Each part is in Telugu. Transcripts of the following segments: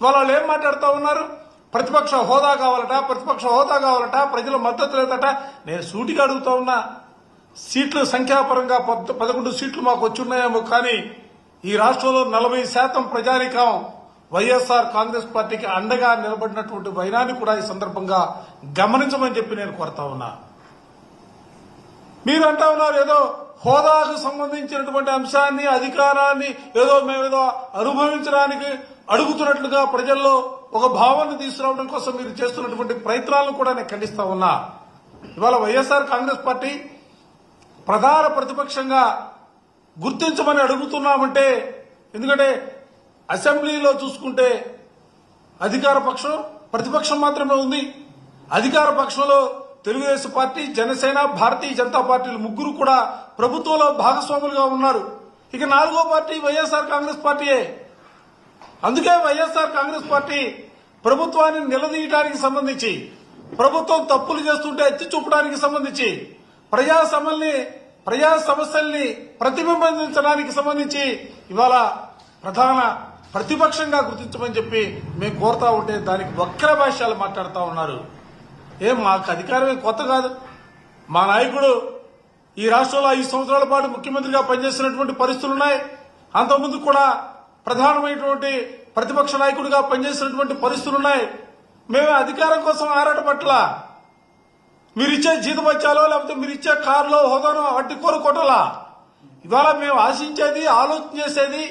వాళ్ళు ఏం మాట్లాడుతూ ఉన్నారు? ప్రతిపక్ష హోదా కావాలట, ప్రజల మద్దతు లేదట. నేను సూటిగా అడుగుతా ఉన్నా, సీట్ల సంఖ్యాపరంగా 11 సీట్లు మాకు వచ్చున్నాయేమో, కానీ ఈ రాష్ట్రంలో 40% ప్రజానీకం వైఎస్ఆర్ కాంగ్రెస్ పార్టీకి అండగా నిలబడినటువంటి వైనాన్ని కూడా ఈ సందర్భంగా గమనించమని చెప్పి నేను కోరుతా ఉన్నా. మీరు అంటా ఉన్నారు ఏదో హోదాకు సంబంధించినటువంటి అంశాన్ని, అధికారాన్ని మేమేదో అనుభవించడానికి అడుగుతున్నట్లుగా ప్రజల్లో ఒక భావన తీసుకురావడం కోసం మీరు చేస్తున్నటువంటి ప్రయత్నాలను కూడా నేను ఖండిస్తా ఉన్నా. ఇవాళ వైఎస్ఆర్ కాంగ్రెస్ పార్టీ ప్రధాన ప్రతిపక్షంగా గుర్తించమని అడుగుతున్నామంటే, ఎందుకంటే అసెంబ్లీలో చూసుకుంటే అధికార పక్షం, ప్రతిపక్షం మాత్రమే ఉంది. అధికార పక్షంలో తెలుగుదేశం పార్టీ, జనసేన, భారతీయ జనతా పార్టీలు ముగ్గురు కూడా ప్రభుత్వంలో భాగస్వాములుగా ఉన్నారు. ఇక 4వ పార్టీ వైఎస్ఆర్ కాంగ్రెస్ పార్టీయే. అందుకే వైఎస్ఆర్ కాంగ్రెస్ పార్టీ ప్రభుత్వాన్ని నిలదీయడానికి సంబంధించి, ప్రభుత్వం తప్పులు చేస్తుంటే ఎత్తి చూపడానికి సంబంధించి, ప్రజా సమస్యల్ని ప్రతిబింబించడానికి సంబంధించి ఇవాళ ప్రధాన ప్రతిపక్షంగా గుర్తించమని చెప్పి మేము కోరుతా ఉంటే దానికి వక్ర భాష్యాలు మాట్లాడుతూ ఉన్నారు. మాకు అధికారమే కొత్త కాదు. మా నాయకుడు ఈ రాష్ట్రంలో 5 సంవత్సరాల పాటు ముఖ్యమంత్రిగా పనిచేసినటువంటి పరిస్థితులున్నాయి. అంతకుముందు కూడా ప్రధానమైనటువంటి ప్రతిపక్ష నాయకుడిగా పనిచేసినటువంటి పరిస్థితులున్నాయి. మేమే అధికారం కోసం ఆరాటపట్ల మీరిచ్చే జీతబత్యాలో లేకపోతే మీరిచ్చే కారులో హోదాను అట్టి కోరుకోవటంలా. ఇవాళ మేము ఆశించేది, ఆలోచన చేసేది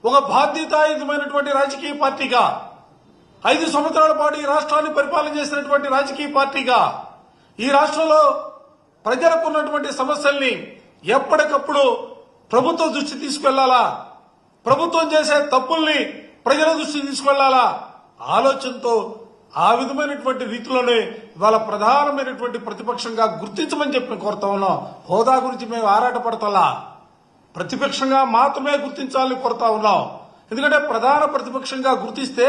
ఒక బాధ్యతాయుతమైనటువంటి రాజకీయ పార్టీగా, 5 సంవత్సరాల పాటు ఈ రాష్ట్రాన్ని పరిపాలన చేసినటువంటి రాజకీయ పార్టీగా, ఈ రాష్ట్రంలో ప్రజలకు ఉన్నటువంటి సమస్యల్ని ఎప్పటికప్పుడు ప్రభుత్వం దృష్టి తీసుకెళ్లాలా, ప్రభుత్వం చేసే తప్పుల్ని ప్రజల దృష్టికి తీసుకెళ్లాలా ఆలోచనతో ఆ విధమైనటువంటి రీతిలోనే ఇవాళ ప్రధానమైనటువంటి ప్రతిపక్షంగా గుర్తించమని చెప్పి కోరుతా ఉన్నాం. హోదా గురించి మేము ఆరాటపడతలా, ప్రతిపక్షంగా మాత్రమే గుర్తించాలని కోరుతా ఉన్నాం. ఎందుకంటే ప్రధాన ప్రతిపక్షంగా గుర్తిస్తే,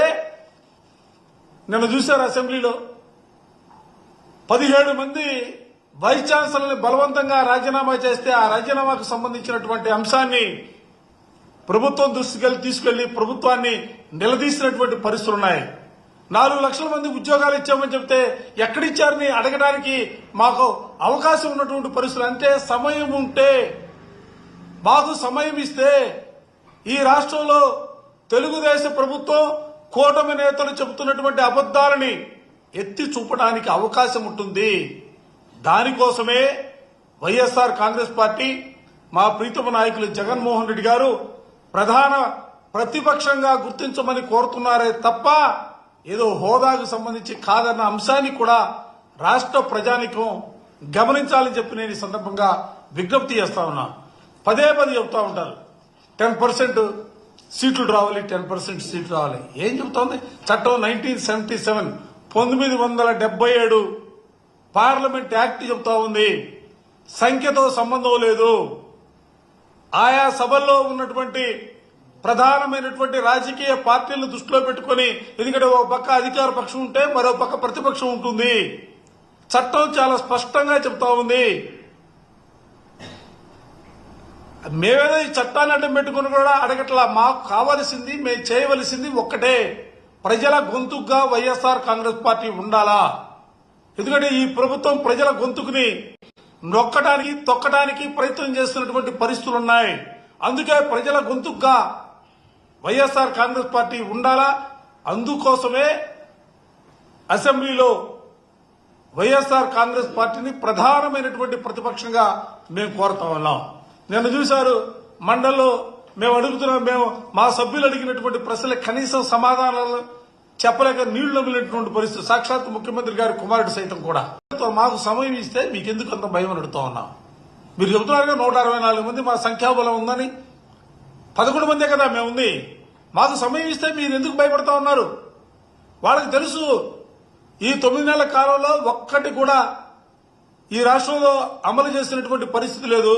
నిన్న చూశారు అసెంబ్లీలో 17 మంది వైస్ ఛాన్సలర్ని బలవంతంగా రాజీనామా చేస్తే ఆ రాజీనామాకు సంబంధించినటువంటి అంశాన్ని ప్రభుత్వం దృష్టికి తీసుకెళ్లి ప్రభుత్వాన్ని నిలదీసినటువంటి పరిస్థితులున్నాయి. 4 లక్షల మంది ఉద్యోగాలు ఇచ్చామని చెప్తే ఎక్కడిచ్చారని అడగడానికి మాకు అవకాశం ఉన్నటువంటి పరిస్థితులు. అంటే సమయం ఉంటే, మాకు సమయం ఇస్తే ఈ రాష్ట్రంలో తెలుగుదేశం ప్రభుత్వం, కూటమి నేతలు చెబుతున్నటువంటి అబద్దాలని ఎత్తి చూపడానికి అవకాశం ఉంటుంది. దానికోసమే వైఎస్ఆర్ కాంగ్రెస్ పార్టీ, మా ప్రీతమ నాయకులు జగన్మోహన్ రెడ్డి గారు ప్రధాన ప్రతిపక్షంగా గుర్తించమని కోరుతున్నారే తప్ప ఏదో హోదాకు సంబంధించి కాదన్న అంశాన్ని కూడా రాష్ట్ర ప్రజానికం గమనించాలని చెప్పి నేను ఈ సందర్భంగా విజ్ఞప్తి చేస్తా ఉన్నా. పదే చెబుతా ఉంటారు 10% సీట్లు రావాలి, 10% సీట్లు రావాలి. ఏం చెబుతోంది చట్టం? 1977 1977 పార్లమెంట్ యాక్ట్ చెబుతా ఉంది. సంఖ్యతో సంబంధం లేదు. ఆయా సభల్లో ఉన్నటువంటి ప్రధానమైనటువంటి రాజకీయ పార్టీలను దృష్టిలో పెట్టుకుని, ఎందుకంటే ఒక పక్క అధికార పక్షం ఉంటే మరో పక్క ప్రతిపక్షం ఉంటుంది. చట్టం చాలా స్పష్టంగా చెబుతా ఉంది. మేమేదో ఈ చట్టాన్ని అడ్డం పెట్టుకుని కూడా అడగట్లా. మాకు కావలసింది, మేము చేయవలసింది ఒక్కటే, ప్రజల గొంతుగా వైఎస్ఆర్ కాంగ్రెస్ పార్టీ ఉండాలా. ఎందుకంటే ఈ ప్రభుత్వం ప్రజల గొంతుకుని నొక్కడానికి, తొక్కడానికి ప్రయత్నం చేస్తున్నటువంటి పరిస్థితులున్నాయి. అందుకే ప్రజల గొంతుగా వైఎస్ఆర్ కాంగ్రెస్ పార్టీ ఉండాలా. అందుకోసమే అసెంబ్లీలో వైఎస్ఆర్ కాంగ్రెస్ పార్టీని ప్రధానమైనటువంటి ప్రతిపక్షంగా మేము కోరుతా ఉన్నాం. నిన్న చూశారు మండలిలో మేము అడుగుతున్నాం, మా సభ్యులు అడిగినటువంటి ప్రశ్నలకు కనీసం సమాధానాలు చెప్పలేక నీళ్లు నమిలినటువంటి పరిస్థితి. సాక్షాత్ ముఖ్యమంత్రి గారి కుమారుడు సైతం కూడా మాకు సమయం ఇస్తే మీకెందుకు అంత భయం అని అడుగుతా ఉన్నాం. మీరు చెబుతున్నారు 164 మంది మా సంఖ్యాబలం ఉందని. 11 మందే కదా మేము ఉంది. మాకు సమయం ఇస్తే మీరు ఎందుకు భయపడతా ఉన్నారు? వాళ్ళకి తెలుసు ఈ 9 నెలల కాలంలో ఒక్కటి కూడా ఈ రాష్ట్రంలో అమలు చేసినటువంటి పరిస్థితి లేదు.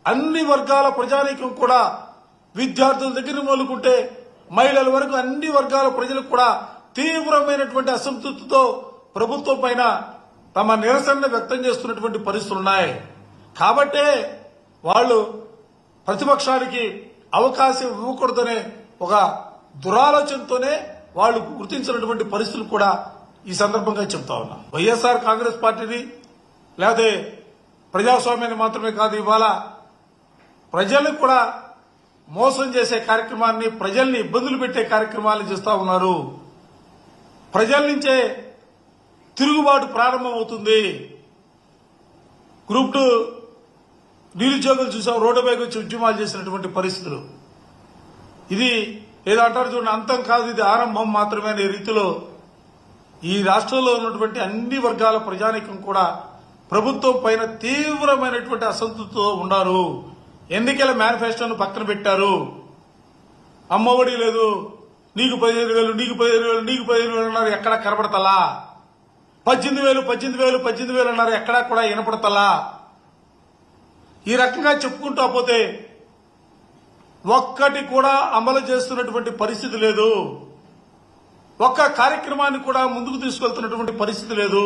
అన్ని వర్గాల ప్రజానీకం కూడా, విద్యార్థుల దగ్గర మొదలుకుంటే మహిళల వరకు అన్ని వర్గాల ప్రజలకు కూడా తీవ్రమైనటువంటి అసంతృప్తితో ప్రభుత్వం పైన తమ నిరసన వ్యక్తం చేస్తున్నటువంటి పరిస్థితులున్నాయి. కాబట్టే వాళ్ళు ప్రతిపక్షానికి అవకాశం ఇవ్వకూడదనే ఒక దురాలోచనతోనే వాళ్ళు గుర్తించినటువంటి పరిస్థితులు కూడా ఈ సందర్భంగా చెప్తా ఉన్నా. వైఎస్ఆర్ కాంగ్రెస్ పార్టీని లేకపోతే ప్రజాస్వామ్యాన్ని మాత్రమే కాదు, ఇవాళ ప్రజలకు కూడా మోసం చేసే కార్యక్రమాన్ని, ప్రజల్ని ఇబ్బందులు పెట్టే కార్యక్రమాలు చేస్తా ఉన్నారు. ప్రజల నుంచే తిరుగుబాటు ప్రారంభమవుతుంది. గ్రూప్ 2 నిరుద్యోగులు చూసాం, రోడ్డుపైకి వచ్చి ఉద్యమాలు చేసినటువంటి పరిస్థితులు. ఇది ఏదో అంటారు చూడండి, అంతం కాదు ఇది ఆరంభం మాత్రమే అనే రీతిలో ఈ రాష్ట్రంలో ఉన్నటువంటి అన్ని వర్గాల ప్రజానీకం కూడా ప్రభుత్వం పైన తీవ్రమైనటువంటి అసంతృప్తితో ఉన్నారు. ఎన్నికల మేనిఫెస్టోను పక్కన పెట్టారు. అమ్మఒడి లేదు, నీకు 15,000, నీకు 15,000, నీకు 15,000 అన్నారు, ఎక్కడా కనపడతలా. 18,000 అన్నారు, ఎక్కడా కూడా వినపడతలా. ఈ రకంగా చెప్పుకుంటూ పోతే ఒక్కటి కూడా అమలు చేస్తున్నటువంటి పరిస్థితి లేదు. ఒక్క కార్యక్రమాన్ని కూడా ముందుకు తీసుకెళ్తున్నటువంటి పరిస్థితి లేదు.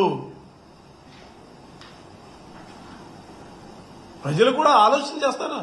ప్రజలు కూడా ఆలోచన చేస్తారు.